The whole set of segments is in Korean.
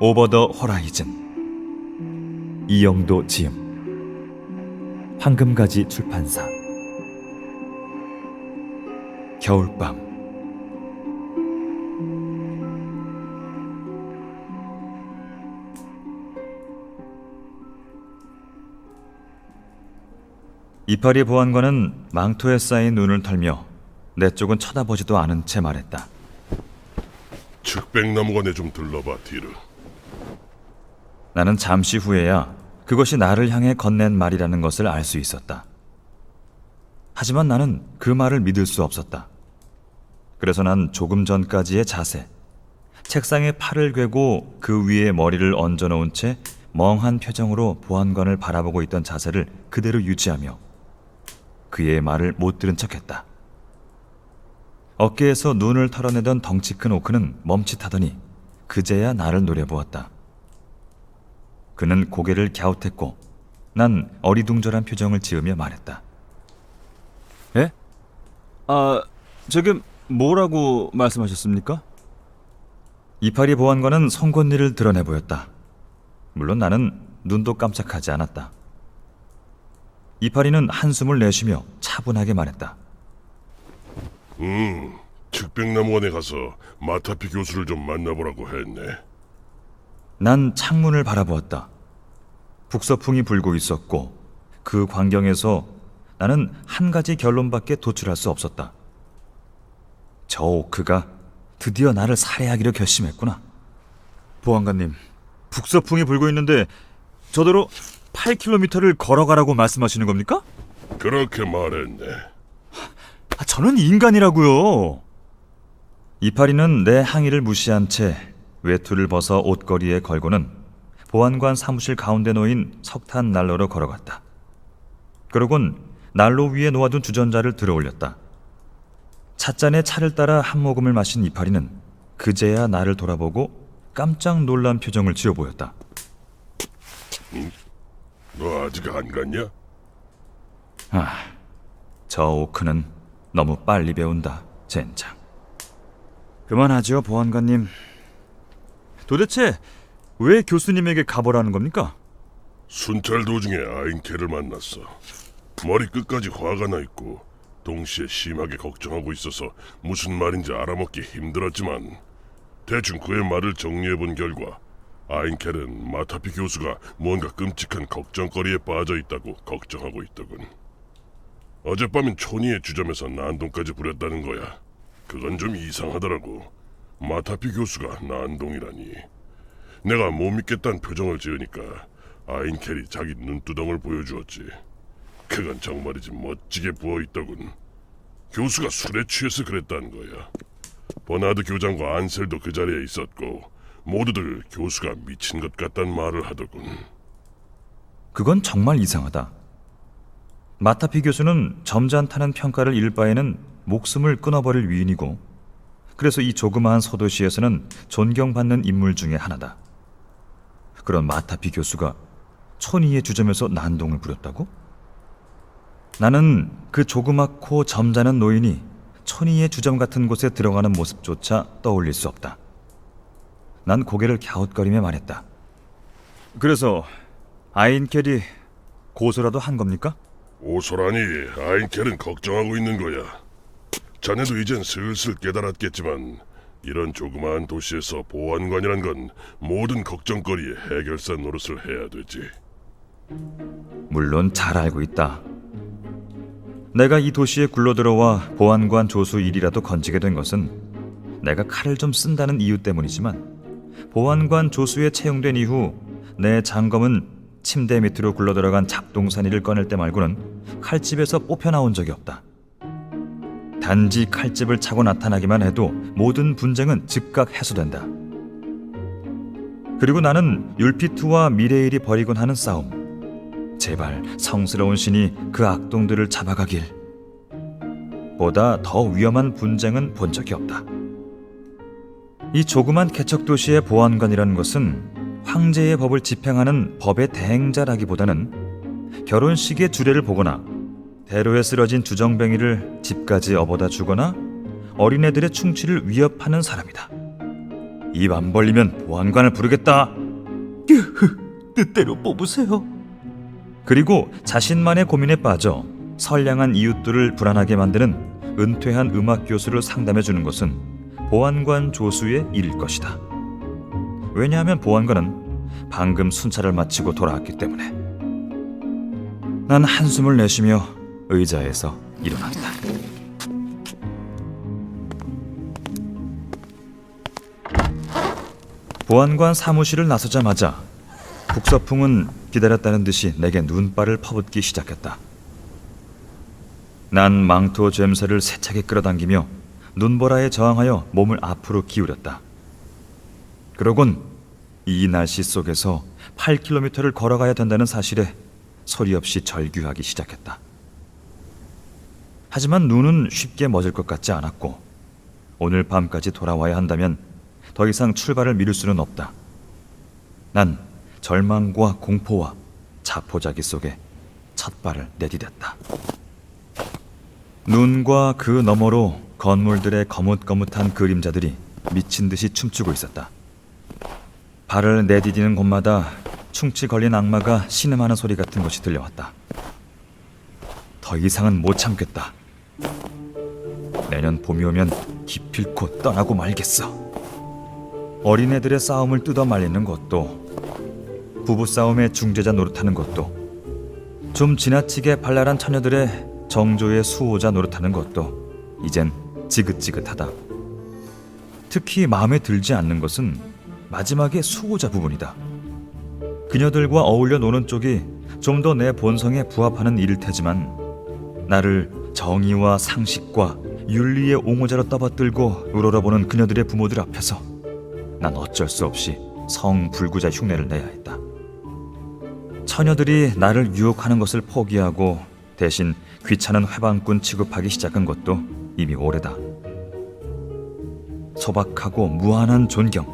오버 더 호라이즌. 이영도 지음. 황금가지 출판사. 겨울밤. 이파리 보안관은 망토에 쌓인 눈을 털며 내 쪽은 쳐다보지도 않은 채 말했다. 측백나무관에 좀 들러봐, 디르. 나는 잠시 후에야 그것이 나를 향해 건넨 말이라는 것을 알 수 있었다. 하지만 나는 그 말을 믿을 수 없었다. 그래서 난 조금 전까지의 자세, 책상에 팔을 괴고 그 위에 머리를 얹어놓은 채 멍한 표정으로 보안관을 바라보고 있던 자세를 그대로 유지하며 그의 말을 못 들은 척했다. 어깨에서 눈을 털어내던 덩치 큰 오크는 멈칫하더니 그제야 나를 노려보았다. 그는 고개를 갸웃했고 난 어리둥절한 표정을 지으며 말했다. 예? 지금 뭐라고 말씀하셨습니까? 이파리 보안관은 송곳니를 드러내 보였다. 물론 나는 눈도 깜짝하지 않았다. 이파리는 한숨을 내쉬며 차분하게 말했다. 측백나무관에 가서 마타피 교수를 좀 만나보라고 했네. 난 창문을 바라보았다. 북서풍이 불고 있었고 그 광경에서 나는 한 가지 결론밖에 도출할 수 없었다. 저 오크가 드디어 나를 살해하기로 결심했구나. 보안관님, 북서풍이 불고 있는데 저더러 8km를 걸어가라고 말씀하시는 겁니까? 그렇게 말했네. 저는 인간이라고요. 이파리는 내 항의를 무시한 채 외투를 벗어 옷걸이에 걸고는 보안관 사무실 가운데 놓인 석탄 난로로 걸어갔다. 그러곤 난로 위에 놓아둔 주전자를 들어올렸다. 찻잔에 차를 따라 한 모금을 마신 이파리는 그제야 나를 돌아보고 깜짝 놀란 표정을 지어 보였다. 너 아직 안 갔냐? 저 오크는 너무 빨리 배운다, 젠장. 그만하죠, 보안관님. 도대체 왜 교수님에게 가보라는 겁니까? 순찰 도중에 아인케를 만났어. 머리 끝까지 화가 나 있고 동시에 심하게 걱정하고 있어서 무슨 말인지 알아먹기 힘들었지만 대충 그의 말을 정리해본 결과 아인켈은 마타피 교수가 뭔가 끔찍한 걱정거리에 빠져 있다고 걱정하고 있더군. 어젯밤엔 초니의 주점에서 난동까지 부렸다는 거야. 그건 좀 이상하더라고. 마타피 교수가 난동이라니. 내가 못 믿겠다는 표정을 지으니까 아인켈이 자기 눈두덩을 보여주었지. 그건 정말이지 멋지게 부어있더군. 교수가 술에 취해서 그랬다는 거야. 버나드 교장과 안셀도 그 자리에 있었고 모두들 교수가 미친 것 같다는 말을 하더군. 그건 정말 이상하다. 마타피 교수는 점잖다는 평가를 잃을 바에는 목숨을 끊어버릴 위인이고 그래서 이 조그마한 소도시에서는 존경받는 인물 중에 하나다. 그런 마타피 교수가 촌이의 주점에서 난동을 부렸다고? 나는 그 조그맣고 점잖은 노인이 촌이의 주점 같은 곳에 들어가는 모습조차 떠올릴 수 없다. 난 고개를 갸웃거리며 말했다. 그래서 아인켈이 고소라도 한 겁니까? 오소라니 아인켈은 걱정하고 있는 거야. 자네도 이젠 슬슬 깨달았겠지만 이런 조그마한 도시에서 보안관이란 건 모든 걱정거리의 해결사 노릇을 해야 되지. 물론 잘 알고 있다. 내가 이 도시에 굴러들어와 보안관 조수 일이라도 건지게 된 것은 내가 칼을 좀 쓴다는 이유 때문이지만 보안관 조수에 채용된 이후 내 장검은 침대 밑으로 굴러들어간 잡동사니를 꺼낼 때 말고는 칼집에서 뽑혀 나온 적이 없다. 단지 칼집을 차고 나타나기만 해도 모든 분쟁은 즉각 해소된다. 그리고 나는 율피투와 미레일이 벌이곤 하는 싸움, 제발 성스러운 신이 그 악동들을 잡아가길, 보다 더 위험한 분쟁은 본 적이 없다. 이 조그만 개척도시의 보안관이라는 것은 황제의 법을 집행하는 법의 대행자라기보다는 결혼식의 주례를 보거나 대로에 쓰러진 주정뱅이를 집까지 업어다 주거나 어린애들의 충치를 위협하는 사람이다. 입 안 벌리면 보안관을 부르겠다. 뜻대로 뽑으세요. 그리고 자신만의 고민에 빠져 선량한 이웃들을 불안하게 만드는 은퇴한 음악 교수를 상담해 주는 것은 보안관 조수의 일일 것이다. 왜냐하면 보안관은 방금 순찰을 마치고 돌아왔기 때문에. 난 한숨을 내쉬며 의자에서 일어났다. 보안관 사무실을 나서자마자 북서풍은 기다렸다는 듯이 내게 눈발을 퍼붓기 시작했다. 난 망토 젬새를 세차게 끌어당기며 눈보라에 저항하여 몸을 앞으로 기울였다. 그러곤 이 날씨 속에서 8km를 걸어가야 된다는 사실에 소리 없이 절규하기 시작했다. 하지만 눈은 쉽게 멎을 것 같지 않았고 오늘 밤까지 돌아와야 한다면 더 이상 출발을 미룰 수는 없다. 난 절망과 공포와 자포자기 속에 첫 발을 내디뎠다. 눈과 그 너머로 건물들의 거뭇거뭇한 그림자들이 미친 듯이 춤추고 있었다. 발을 내디디는 곳마다 충치 걸린 악마가 신음하는 소리 같은 것이 들려왔다. 더 이상은 못 참겠다. 내년 봄이 오면 기필코 떠나고 말겠어. 어린애들의 싸움을 뜯어 말리는 것도, 부부싸움의 중재자 노릇하는 것도, 좀 지나치게 발랄한 처녀들의 정조의 수호자 노릇하는 것도 이젠 지긋지긋하다. 특히 마음에 들지 않는 것은 마지막에 수호자 부분이다. 그녀들과 어울려 노는 쪽이 좀 더 내 본성에 부합하는 일일 테지만 나를 정의와 상식과 윤리의 옹호자로 떠받들고 우러러보는 그녀들의 부모들 앞에서 난 어쩔 수 없이 성불구자 흉내를 내야 했다. 처녀들이 나를 유혹하는 것을 포기하고 대신 귀찮은 회방꾼 취급하기 시작한 것도 이미 오래다. 소박하고 무한한 존경,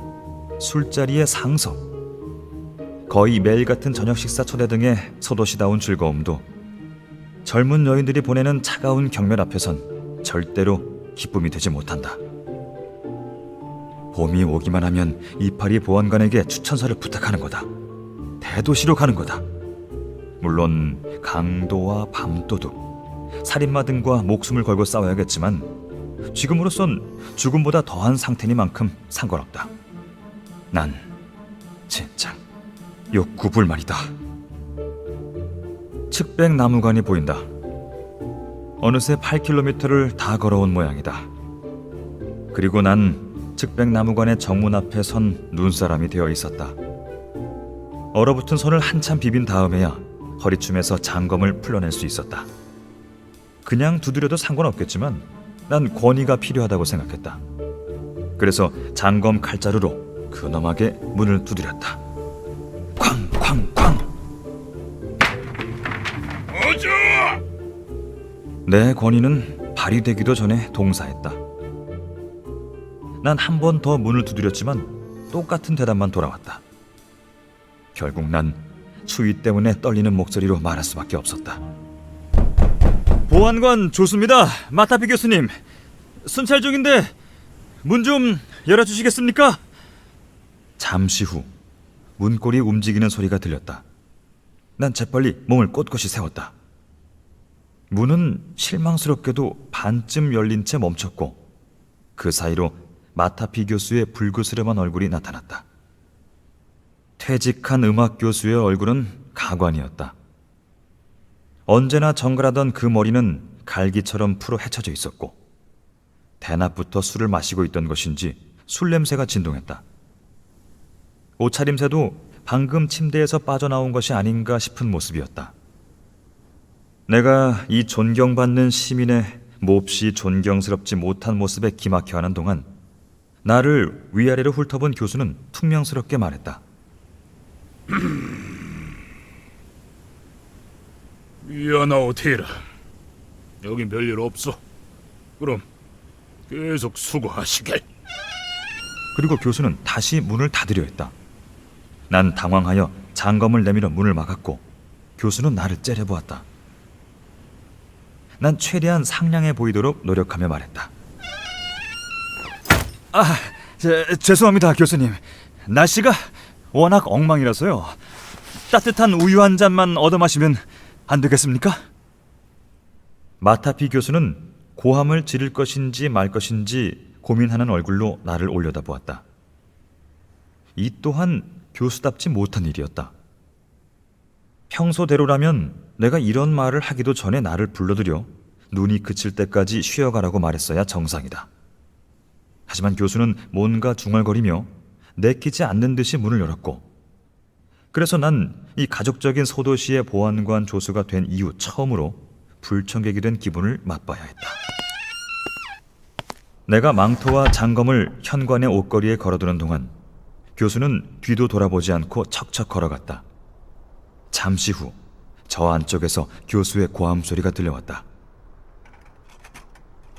술자리의 상석, 거의 매일 같은 저녁 식사 초대 등의 소도시다운 즐거움도 젊은 여인들이 보내는 차가운 경멸 앞에선 절대로 기쁨이 되지 못한다. 봄이 오기만 하면 이파리 보안관에게 추천서를 부탁하는 거다. 대도시로 가는 거다. 물론 강도와 밤도둑, 살인마 등과 목숨을 걸고 싸워야겠지만 지금으로선 죽음보다 더한 상태니만큼 상관없다. 난 진짜 욕구불만이다. 측백 나무관이 보인다. 어느새 8km를 다 걸어온 모양이다. 그리고 난 측백 나무관의 정문 앞에 선 눈사람이 되어 있었다. 얼어붙은 손을 한참 비빈 다음에야 허리춤에서 장검을 풀어낼 수 있었다. 그냥 두드려도 상관없겠지만 난 권위가 필요하다고 생각했다. 그래서 장검 칼자루로 근엄하게 문을 두드렸다. 쾅쾅쾅. 어져! 내 권위는 발휘되기도 전에 동사했다. 난 한 번 더 문을 두드렸지만 똑같은 대답만 돌아왔다. 결국 난 추위 때문에 떨리는 목소리로 말할 수밖에 없었다. 보안관 조수입니다. 마타피 교수님. 순찰 중인데 문 좀 열어주시겠습니까? 잠시 후 문고리 움직이는 소리가 들렸다. 난 재빨리 몸을 꼿꼿이 세웠다. 문은 실망스럽게도 반쯤 열린 채 멈췄고 그 사이로 마타피 교수의 불그스름한 얼굴이 나타났다. 퇴직한 음악 교수의 얼굴은 가관이었다. 언제나 정갈하던 그 머리는 갈기처럼 풀어 헤쳐져 있었고 대낮부터 술을 마시고 있던 것인지 술 냄새가 진동했다. 옷차림새도 방금 침대에서 빠져나온 것이 아닌가 싶은 모습이었다. 내가 이 존경받는 시민의 몹시 존경스럽지 못한 모습에 기막혀하는 동안 나를 위아래로 훑어본 교수는 퉁명스럽게 말했다. 미안하오 테라. 여긴 별일 없어. 그럼 계속 수고하시길. 그리고 교수는 다시 문을 닫으려 했다. 난 당황하여 장검을 내밀어 문을 막았고 교수는 나를 째려보았다. 난 최대한 상냥해 보이도록 노력하며 말했다. 죄송합니다, 교수님. 날씨가 워낙 엉망이라서요. 따뜻한 우유 한 잔만 얻어 마시면 안 되겠습니까? 마타피 교수는 고함을 지를 것인지 말 것인지 고민하는 얼굴로 나를 올려다보았다. 이 또한 교수답지 못한 일이었다. 평소대로라면 내가 이런 말을 하기도 전에 나를 불러들여 눈이 그칠 때까지 쉬어가라고 말했어야 정상이다. 하지만 교수는 뭔가 중얼거리며 내키지 않는 듯이 문을 열었고, 그래서 난 이 가족적인 소도시의 보안관 조수가 된 이후 처음으로 불청객이 된 기분을 맛봐야 했다. 내가 망토와 장검을 현관의 옷걸이에 걸어두는 동안 교수는 뒤도 돌아보지 않고 척척 걸어갔다. 잠시 후 저 안쪽에서 교수의 고함 소리가 들려왔다.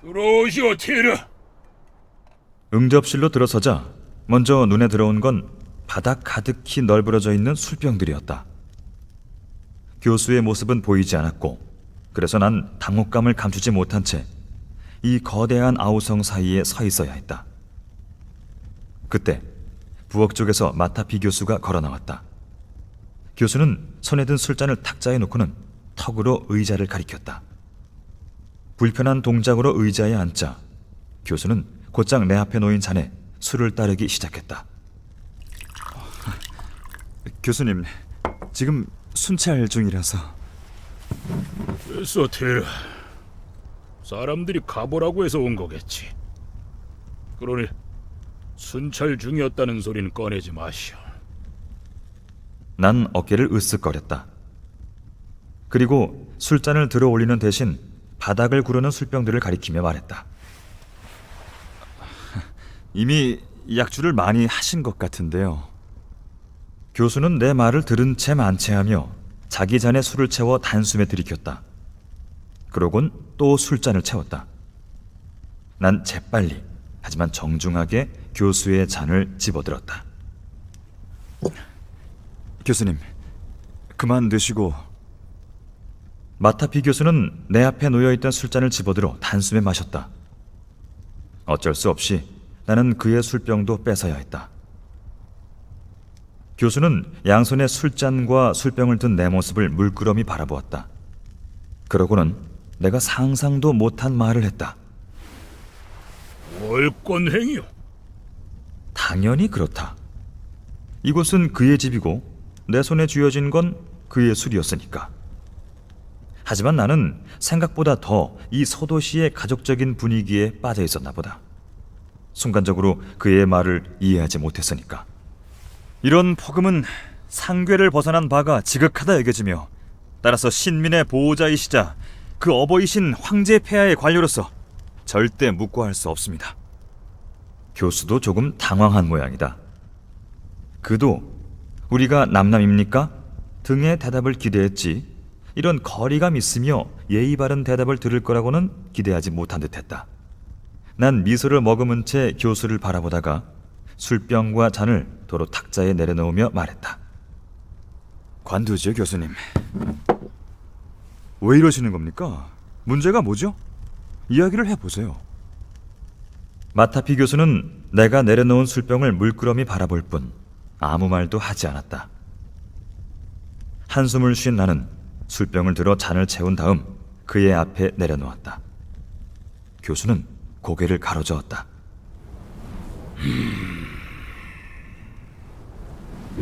들어오시오, 티르. 응접실로 들어서자 먼저 눈에 들어온 건 바닥 가득히 널브러져 있는 술병들이었다. 교수의 모습은 보이지 않았고, 그래서 난 당혹감을 감추지 못한 채 이 거대한 아우성 사이에 서 있어야 했다. 그때 부엌 쪽에서 마타피 교수가 걸어 나왔다. 교수는 손에 든 술잔을 탁자에 놓고는 턱으로 의자를 가리켰다. 불편한 동작으로 의자에 앉자 교수는 곧장 내 앞에 놓인 잔에 술을 따르기 시작했다. 교수님, 지금 순찰 중이라서. 됐어, 티르. 사람들이 가보라고 해서 온 거겠지. 그러니 순찰 중이었다는 소리는 꺼내지 마시오. 난 어깨를 으쓱거렸다. 그리고 술잔을 들어 올리는 대신 바닥을 구르는 술병들을 가리키며 말했다. 이미 약주를 많이 하신 것 같은데요. 교수는 내 말을 들은 채 만체하며 자기 잔에 술을 채워 단숨에 들이켰다. 그러곤 또 술잔을 채웠다. 난 재빨리 하지만 정중하게 교수의 잔을 집어들었다. 교수님, 그만 드시고. 마타피 교수는 내 앞에 놓여있던 술잔을 집어들어 단숨에 마셨다. 어쩔 수 없이 나는 그의 술병도 뺏어야 했다. 교수는 양손에 술잔과 술병을 든 내 모습을 물끄러미 바라보았다. 그러고는 내가 상상도 못한 말을 했다. 월권행이요? 당연히 그렇다. 이곳은 그의 집이고 내 손에 쥐어진 건 그의 술이었으니까. 하지만 나는 생각보다 더 이 소도시의 가족적인 분위기에 빠져 있었나 보다. 순간적으로 그의 말을 이해하지 못했으니까. 이런 폭음은 상괴를 벗어난 바가 지극하다 여겨지며, 따라서 신민의 보호자이시자 그 어버이신 황제 폐하의 관료로서 절대 묵고할 수 없습니다. 교수도 조금 당황한 모양이다. 그도 우리가 남남입니까? 등의 대답을 기대했지, 이런 거리감 있으며 예의 바른 대답을 들을 거라고는 기대하지 못한 듯했다. 난 미소를 머금은 채 교수를 바라보다가 술병과 잔을 도로 탁자에 내려놓으며 말했다. 관두죠, 교수님. 왜 이러시는 겁니까? 문제가 뭐죠? 이야기를 해보세요. 마타피 교수는 내가 내려놓은 술병을 물끄러미 바라볼 뿐 아무 말도 하지 않았다. 한숨을 쉰 나는 술병을 들어 잔을 채운 다음 그의 앞에 내려놓았다. 교수는 고개를 가로저었다.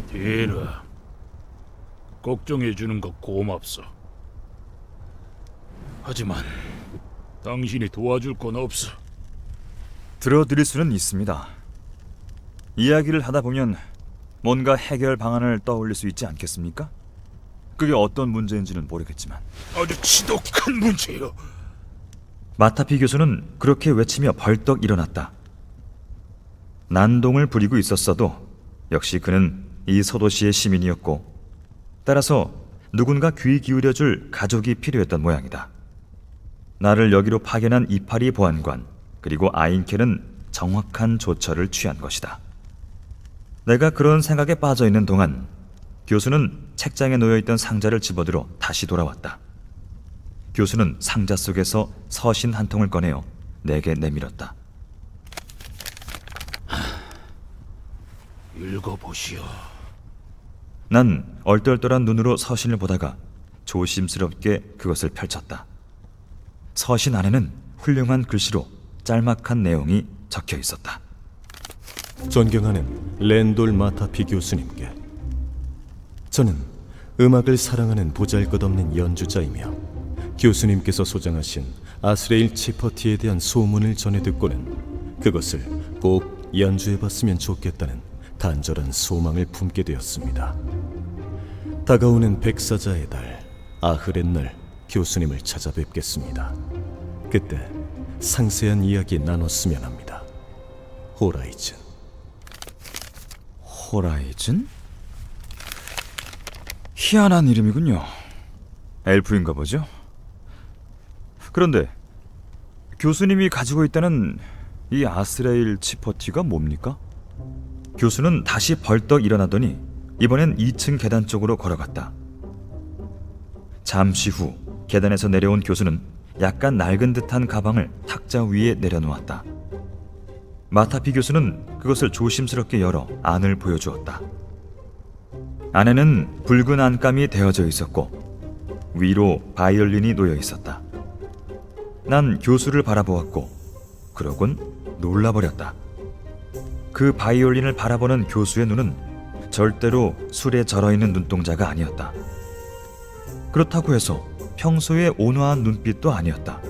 티르, 걱정해주는 거 고맙소. 하지만 당신이 도와줄 건 없어. 들어드릴 수는 있습니다. 이야기를 하다 보면 뭔가 해결 방안을 떠올릴 수 있지 않겠습니까? 그게 어떤 문제인지는 모르겠지만. 아주 지독한 문제요. 마타피 교수는 그렇게 외치며 벌떡 일어났다. 난동을 부리고 있었어도 역시 그는 이 소도시의 시민이었고, 따라서 누군가 귀 기울여줄 가족이 필요했던 모양이다. 나를 여기로 파견한 이파리 보안관, 그리고 아인켈은 정확한 조처를 취한 것이다. 내가 그런 생각에 빠져있는 동안 교수는 책장에 놓여있던 상자를 집어들어 다시 돌아왔다. 교수는 상자 속에서 서신 한 통을 꺼내어 내게 내밀었다. 읽어보시오. 난 얼떨떨한 눈으로 서신을 보다가 조심스럽게 그것을 펼쳤다. 서신 안에는 훌륭한 글씨로 짤막한 내용이 적혀 있었다. 존경하는 랜돌 마타피 교수님께, 저는 음악을 사랑하는 보잘것없는 연주자이며 교수님께서 소장하신 아스레일 치퍼티에 대한 소문을 전해 듣고는 그것을 꼭 연주해봤으면 좋겠다는 간절한 소망을 품게 되었습니다. 다가오는 백사자의 달 아흐렛날 교수님을 찾아뵙겠습니다. 그때 상세한 이야기 나눴으면 합니다. 호라이즌. 호라이즌? 희한한 이름이군요. 엘프인가 보죠? 그런데 교수님이 가지고 있다는 이 아스레일 치퍼티가 뭡니까? 교수는 다시 벌떡 일어나더니 이번엔 2층 계단 쪽으로 걸어갔다. 잠시 후 계단에서 내려온 교수는 약간 낡은 듯한 가방을 탁자 위에 내려놓았다. 마타피 교수는 그것을 조심스럽게 열어 안을 보여주었다. 안에는 붉은 안감이 되어져 있었고 위로 바이올린이 놓여 있었다. 난 교수를 바라보았고 그러곤 놀라버렸다. 그 바이올린을 바라보는 교수의 눈은 절대로 술에 절어있는 눈동자가 아니었다. 그렇다고 해서 평소의 온화한 눈빛도 아니었다.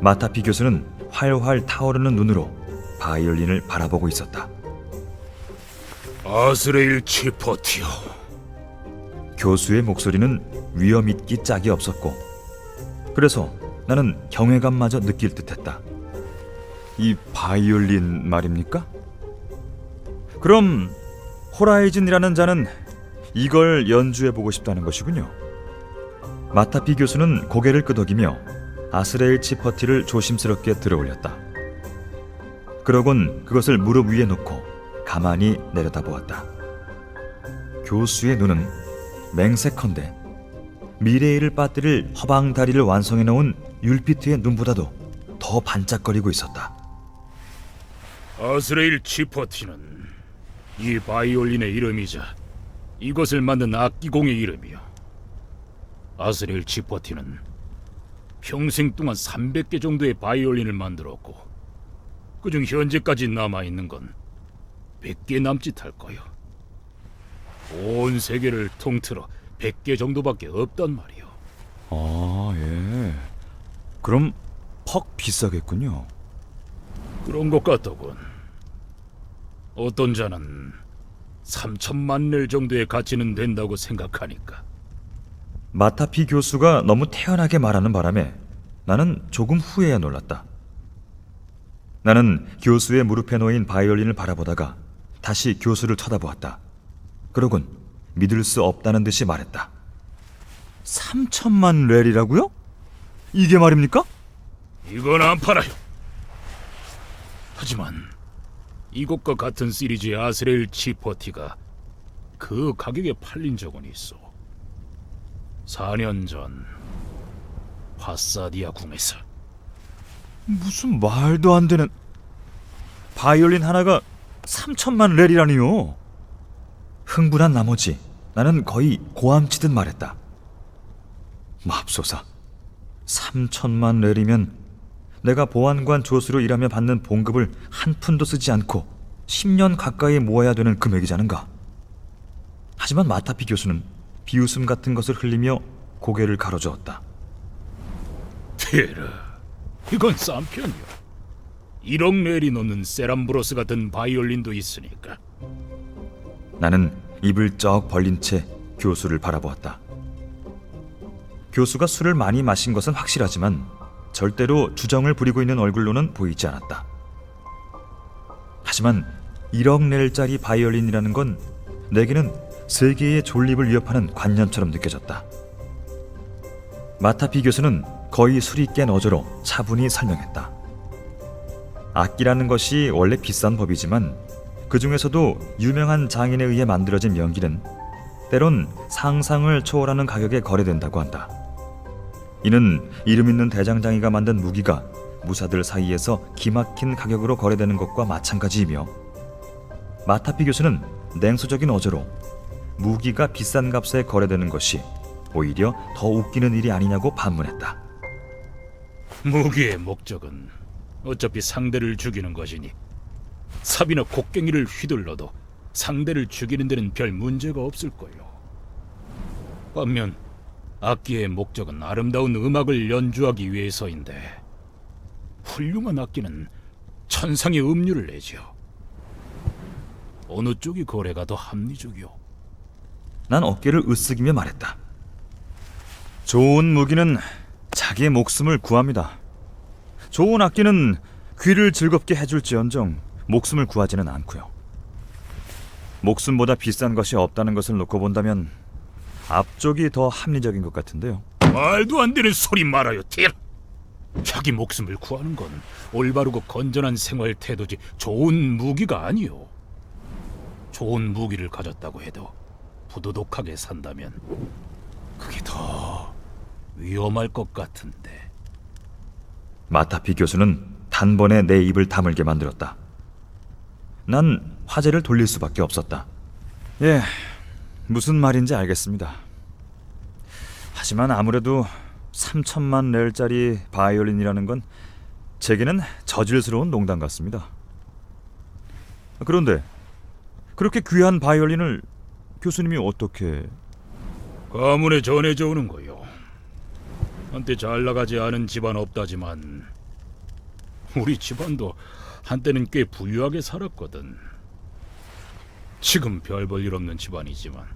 마타피 교수는 활활 타오르는 눈으로 바이올린을 바라보고 있었다. 아스레일 치퍼티오. 교수의 목소리는 위험 있기 짝이 없었고 그래서 나는 경외감마저 느낄 듯했다. 이 바이올린 말입니까? 그럼 호라이즌이라는 자는 이걸 연주해보고 싶다는 것이군요. 마타피 교수는 고개를 끄덕이며 아스레일 치퍼티를 조심스럽게 들어올렸다. 그러곤 그것을 무릎 위에 놓고 가만히 내려다보았다. 교수의 눈은 맹세컨대 미래일을 빠뜨릴 허방다리를 완성해 놓은 율피트의 눈보다도 더 반짝거리고 있었다. 아스레일 치퍼티는 이 바이올린의 이름이자 이것을 만든 악기공의 이름이요. 아스레일 치퍼티는 평생 동안 300개 정도의 바이올린을 만들었고 그중 현재까지 남아있는 건 100개 남짓할 거요. 온 세계를 통틀어 100개 정도밖에 없단 말이요. 아, 예. 그럼 퍽 비싸겠군요. 그런 것 같더군. 어떤 자는 3천만 렐 정도의 가치는 된다고 생각하니까. 마타피 교수가 너무 태연하게 말하는 바람에 나는 조금 후에야 놀랐다. 나는 교수의 무릎에 놓인 바이올린을 바라보다가 다시 교수를 쳐다보았다. 그러곤 믿을 수 없다는 듯이 말했다. 3천만 렐이라고요? 이게 말입니까? 이건 안 팔아요. 하지만 이것과 같은 시리즈의 아스레일 치퍼티가 그 가격에 팔린 적은 있어. 4년 전 파사디아 궁에서. 무슨 말도 안 되는... 바이올린 하나가 3천만 렐이라니요. 흥분한 나머지 나는 거의 고함치듯 말했다. 맙소사, 3천만 렐이면 내가 보안관 조수로 일하며 받는 봉급을 한 푼도 쓰지 않고 10년 가까이 모아야 되는 금액이자는가. 하지만 마타피 교수는 비웃음 같은 것을 흘리며 고개를 가로저었다. 테라, 이건 싼 편이야. 1억 렐이 넘는 세람브로스 같은 바이올린도 있으니까. 나는 입을 쩍 벌린 채 교수를 바라보았다. 교수가 술을 많이 마신 것은 확실하지만 절대로 주정을 부리고 있는 얼굴로는 보이지 않았다. 하지만 1억 렐짜리 바이올린이라는 건 내게는 세계의 존립을 위협하는 관념처럼 느껴졌다. 마타피 교수는 거의 술이 깬 어조로 차분히 설명했다. 악기라는 것이 원래 비싼 법이지만 그 중에서도 유명한 장인에 의해 만들어진 명기는 때론 상상을 초월하는 가격에 거래된다고 한다. 이는 이름 있는 대장장이가 만든 무기가 무사들 사이에서 기막힌 가격으로 거래되는 것과 마찬가지이며 마타피 교수는 냉소적인 어조로 무기가 비싼 값에 거래되는 것이 오히려 더 웃기는 일이 아니냐고 반문했다. 무기의 목적은 어차피 상대를 죽이는 것이니 삽이나 곡괭이를 휘둘러도 상대를 죽이는 데는 별 문제가 없을 거요. 반면 악기의 목적은 아름다운 음악을 연주하기 위해서인데 훌륭한 악기는 천상의 음률을 내지요. 어느 쪽이 거래가 더 합리적이요? 난 어깨를 으쓱이며 말했다. 좋은 무기는 자기의 목숨을 구합니다. 좋은 악기는 귀를 즐겁게 해줄지언정 목숨을 구하지는 않고요. 목숨보다 비싼 것이 없다는 것을 놓고 본다면 앞쪽이 더 합리적인 것 같은데요. 말도 안 되는 소리 말아요, 딜. 자기 목숨을 구하는 건 올바르고 건전한 생활 태도지 좋은 무기가 아니요. 좋은 무기를 가졌다고 해도 부도덕하게 산다면 그게 더 위험할 것 같은데. 마타피 교수는 단번에 내 입을 다물게 만들었다. 난 화제를 돌릴 수밖에 없었다. 예, 무슨 말인지 알겠습니다. 하지만 아무래도 3천만 레알짜리 바이올린이라는 건 제게는 저질스러운 농담 같습니다. 그런데 그렇게 귀한 바이올린을 교수님이 어떻게... 가문에 전해져 오는 거요. 한때 잘 나가지 않은 집안 없다지만 우리 집안도 한때는 꽤 부유하게 살았거든. 지금 별 볼 일 없는 집안이지만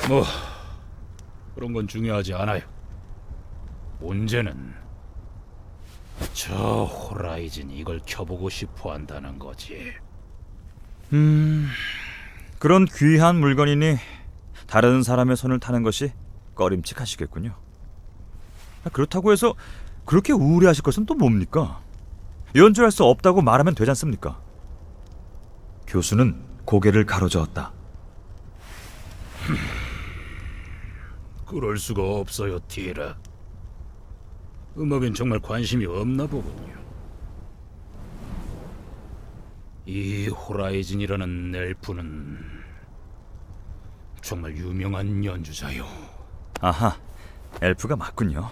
뭐 그런 건 중요하지 않아요. 문제는 저 호라이즌이 이걸 켜보고 싶어 한다는 거지. 그런 귀한 물건이니 다른 사람의 손을 타는 것이 꺼림칙하시겠군요. 그렇다고 해서 그렇게 우울해하실 것은 또 뭡니까? 연주할 수 없다고 말하면 되지 않습니까? 교수는 고개를 가로저었다. 그럴 수가 없어요, 티라. 음악엔 정말 관심이 없나 보군요. 이 호라이즌이라는 엘프는 정말 유명한 연주자요. 아하, 엘프가 맞군요.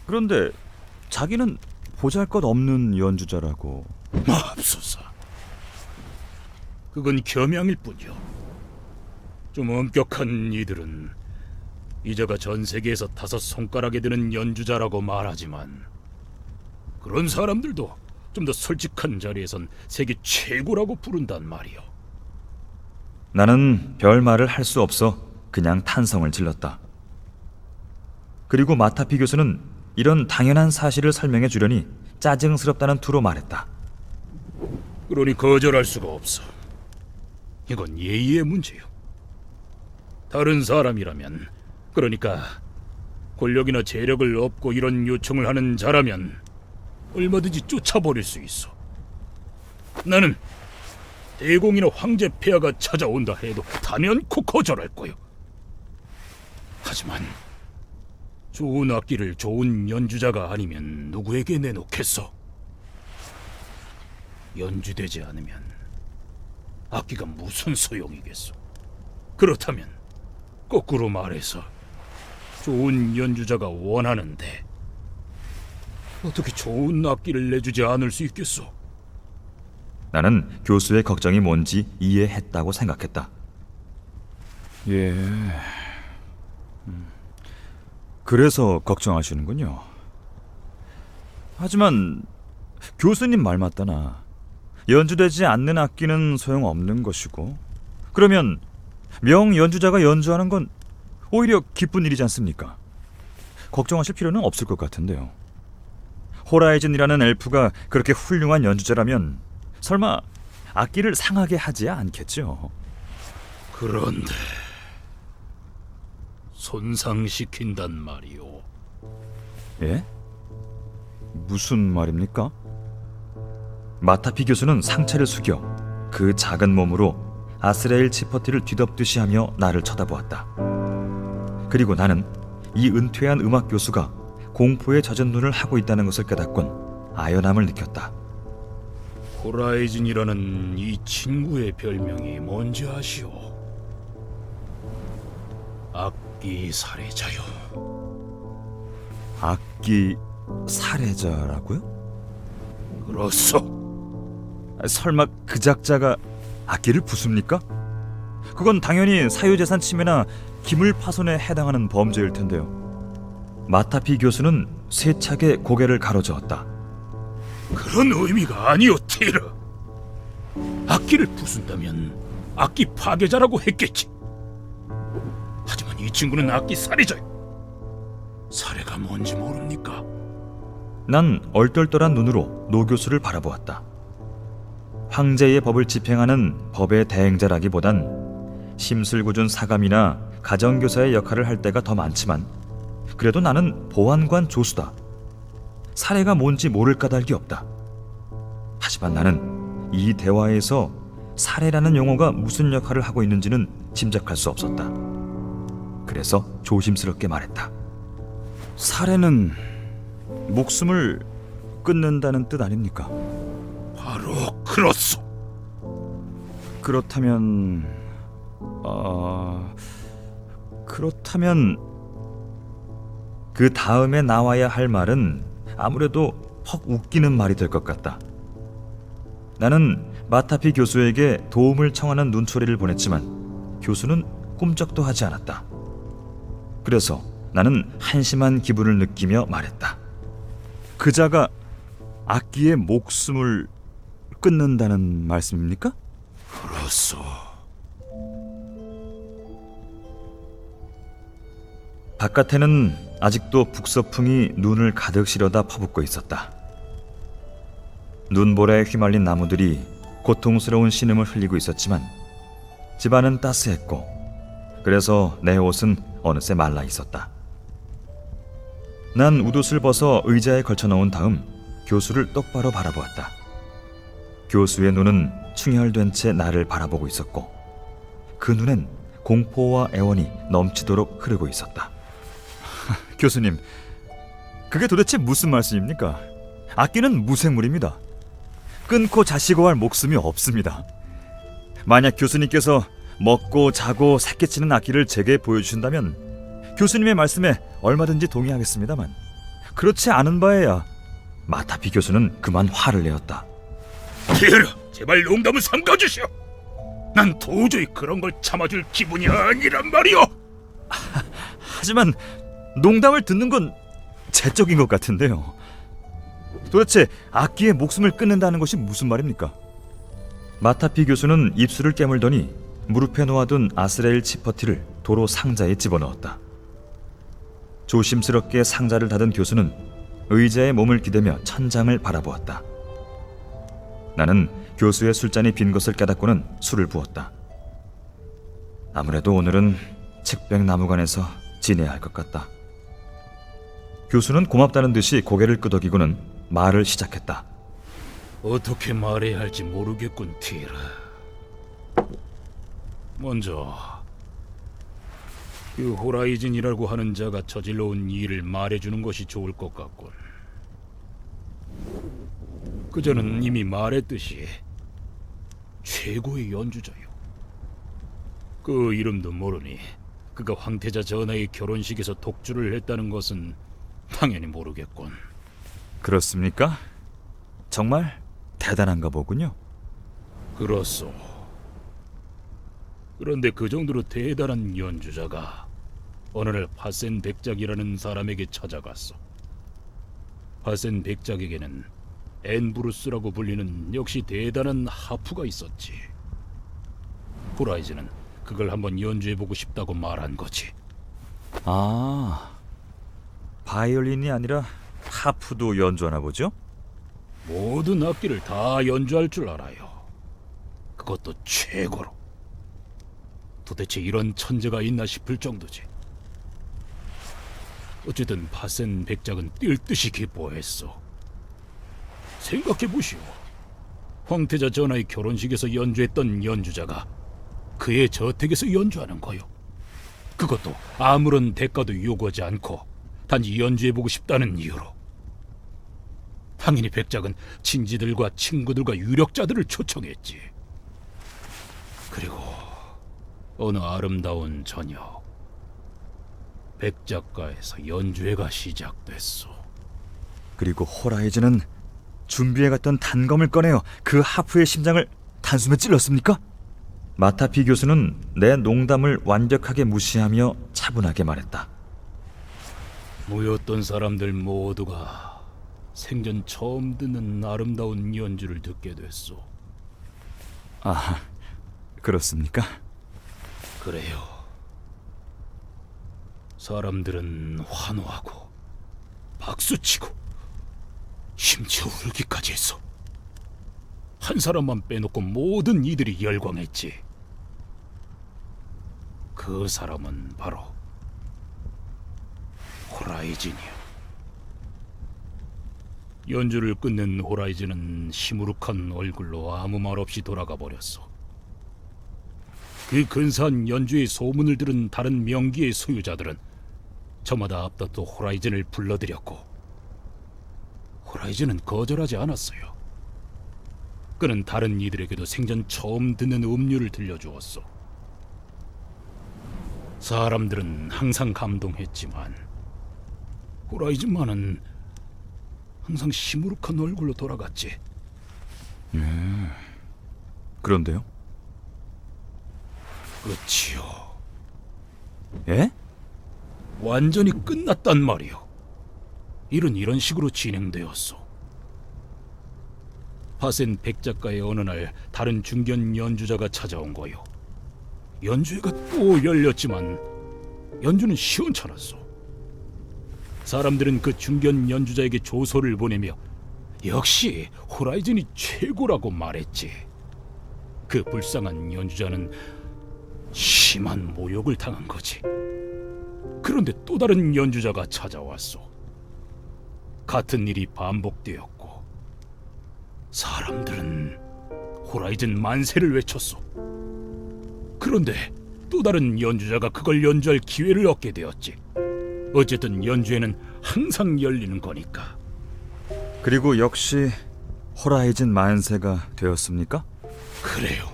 그런데 자기는 보잘것없는 연주자라고... 맙소사. 그건 겸양일 뿐이요. 좀 엄격한 이들은 이자가 전 세계에서 5손가락에 드는 연주자라고 말하지만 그런 사람들도 좀 더 솔직한 자리에선 세계 최고라고 부른단 말이요. 나는 별 말을 할 수 없어 그냥 탄성을 질렀다. 그리고 마타피 교수는 이런 당연한 사실을 설명해 주려니 짜증스럽다는 투로 말했다. 그러니 거절할 수가 없어. 이건 예의의 문제요. 다른 사람이라면, 그러니까 권력이나 재력을 얻고 이런 요청을 하는 자라면 얼마든지 쫓아버릴 수 있어. 나는 대공이나 황제 폐하가 찾아온다 해도 단연코 거절할 거요. 하지만 좋은 악기를 좋은 연주자가 아니면 누구에게 내놓겠어? 연주되지 않으면 악기가 무슨 소용이겠소? 그렇다면 거꾸로 말해서 좋은 연주자가 원하는데 어떻게 좋은 악기를 내주지 않을 수 있겠소? 나는 교수의 걱정이 뭔지 이해했다고 생각했다. 예... 그래서 걱정하시는군요. 하지만 교수님 말 맞다나 연주되지 않는 악기는 소용없는 것이고, 그러면 명연주자가 연주하는 건 오히려 기쁜 일이지 않습니까? 걱정하실 필요는 없을 것 같은데요. 호라이즌이라는 엘프가 그렇게 훌륭한 연주자라면 설마 악기를 상하게 하지 않겠죠? 그런데 손상시킨단 말이오. 예? 무슨 말입니까? 마타피 교수는 상체를 숙여 그 작은 몸으로 아스레일 치퍼티를 뒤덮듯이 하며 나를 쳐다보았다. 그리고 나는 이 은퇴한 음악 교수가 공포에 젖은 눈을 하고 있다는 것을 깨닫곤 아연함을 느꼈다. 호라이즌이라는 이 친구의 별명이 뭔지 아시오? 악기 살해자요. 악기 살해자라고요? 그렇소. 설마 그 작자가 악기를 부숩니까? 그건 당연히 사유재산 침해나 기물 파손에 해당하는 범죄일 텐데요. 마타피 교수는 세차게 고개를 가로저었다. 그런 의미가 아니오, 티르. 악기를 부순다면 악기 파괴자라고 했겠지. 하지만 이 친구는 악기 살해자요. 살해가 뭔지 모릅니까? 난 얼떨떨한 눈으로 노 교수를 바라보았다. 황제의 법을 집행하는 법의 대행자라기보단 심술궂은 사감이나 가정교사의 역할을 할 때가 더 많지만 그래도 나는 보안관 조수다. 살해가 뭔지 모를 까닭이 없다. 하지만 나는 이 대화에서 살해라는 용어가 무슨 역할을 하고 있는지는 짐작할 수 없었다. 그래서 조심스럽게 말했다. 살해는 목숨을 끊는다는 뜻 아닙니까? 바로 그렇소. 그렇다면 그 다음에 나와야 할 말은 아무래도 퍽 웃기는 말이 될 것 같다. 나는 마타피 교수에게 도움을 청하는 눈초리를 보냈지만 교수는 꿈쩍도 하지 않았다. 그래서 나는 한심한 기분을 느끼며 말했다. 그자가 악기의 목숨을 끊는다는 말씀입니까? 그렇소. 바깥에는 아직도 북서풍이 눈을 가득 실어다 퍼붓고 있었다. 눈보라에 휘말린 나무들이 고통스러운 신음을 흘리고 있었지만 집안은 따스했고 그래서 내 옷은 어느새 말라 있었다. 난 웃옷을 벗어 의자에 걸쳐놓은 다음 교수를 똑바로 바라보았다. 교수의 눈은 충혈된 채 나를 바라보고 있었고 그 눈엔 공포와 애원이 넘치도록 흐르고 있었다. 교수님, 그게 도대체 무슨 말씀입니까? 악기는 무생물입니다. 끊고 자시고 할 목숨이 없습니다. 만약 교수님께서 먹고 자고 새끼치는 악기를 제게 보여주신다면 교수님의 말씀에 얼마든지 동의하겠습니다만 그렇지 않은 바에야. 마타피 교수는 그만 화를 내었다. 티르, 제발 농담을 삼가주시오. 난 도저히 그런 걸 참아줄 기분이 아니란 말이오. 하지만 농담을 듣는 건 제적인 것 같은데요. 도대체 악기의 목숨을 끊는다는 것이 무슨 말입니까? 마타피 교수는 입술을 깨물더니 무릎에 놓아둔 아스레일 치퍼티를 도로 상자에 집어넣었다. 조심스럽게 상자를 닫은 교수는 의자에 몸을 기대며 천장을 바라보았다. 나는 교수의 술잔이 빈 것을 깨닫고는 술을 부었다. 아무래도 오늘은 측백나무관에서 지내야 할 것 같다. 교수는 고맙다는 듯이 고개를 끄덕이고는 말을 시작했다. 어떻게 말해야 할지 모르겠군, 티르. 먼저 그 호라이즌이라고 하는 자가 저질러온 일을 말해주는 것이 좋을 것 같군. 그자는 이미 말했듯이 최고의 연주자요. 그 이름도 모르니 그가 황태자 전하의 결혼식에서 독주를 했다는 것은 당연히 모르겠군. 그렇습니까? 정말 대단한가 보군요. 그렇소. 그런데 그 정도로 대단한 연주자가 어느 날 파센 백작이라는 사람에게 찾아갔어. 파센 백작에게는 앤브루스라고 불리는 역시 대단한 하프가 있었지. 호라이즌은 그걸 한번 연주해보고 싶다고 말한 거지. 아, 바이올린이 아니라 하프도 연주하나 보죠? 모든 악기를 다 연주할 줄 알아요. 그것도 최고로. 도대체 이런 천재가 있나 싶을 정도지. 어쨌든 파센 백작은 뛸 듯이 기뻐했어. 생각해보시오. 황태자 전하의 결혼식에서 연주했던 연주자가 그의 저택에서 연주하는 거요. 그것도 아무런 대가도 요구하지 않고 단지 연주해보고 싶다는 이유로. 당연히 백작은 친지들과 친구들과 유력자들을 초청했지. 그리고 어느 아름다운 저녁, 백작가에서 연주회가 시작됐어. 그리고 호라이즌은 준비해갔던 단검을 꺼내어 그 하프의 심장을 단숨에 찔렀습니까? 마타피 교수는 내 농담을 완벽하게 무시하며 차분하게 말했다. 모였던 사람들 모두가 생전 처음 듣는 아름다운 연주를 듣게 됐어. 아, 그렇습니까? 그래요. 사람들은 환호하고 박수치고 심지어 울기까지 했어. 한 사람만 빼놓고 모든 이들이 열광했지. 그 사람은 바로 호라이즌이야. 연주를 끝낸 호라이즌은 시무룩한 얼굴로 아무 말 없이 돌아가 버렸어. 그 근사한 연주의 소문을 들은 다른 명기의 소유자들은 저마다 앞다퉈 호라이즌을 불러들였고, 호라이즌은 거절하지 않았어요. 그는 다른 이들에게도 생전 처음 듣는 음료를 들려주었어. 사람들은 항상 감동했지만 호라이즌만은 항상 시무룩한 얼굴로 돌아갔지. 그런데요? 그치요. 예? 완전히 끝났단 말이요. 일은 이런 식으로 진행되었어. 파센 백작가의 어느 날 다른 중견 연주자가 찾아온 거요. 연주회가 또 열렸지만 연주는 시원찮았어. 사람들은 그 중견 연주자에게 조소를 보내며 역시 호라이즌이 최고라고 말했지. 그 불쌍한 연주자는 심한 모욕을 당한 거지. 그런데 또 다른 연주자가 찾아왔어. 같은 일이 반복되었고 사람들은 호라이즌 만세를 외쳤어. 그런데 또 다른 연주자가 그걸 연주할 기회를 얻게 되었지. 어쨌든 연주회는 항상 열리는 거니까. 그리고 역시 호라이즌 만세가 되었습니까? 그래요.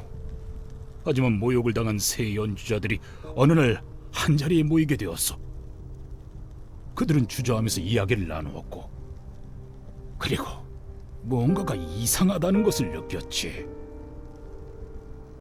하지만 모욕을 당한 세 연주자들이 어느 날 한자리에 모이게 되었어. 그들은 주저하면서 이야기를 나누었고, 그리고 뭔가가 이상하다는 것을 느꼈지.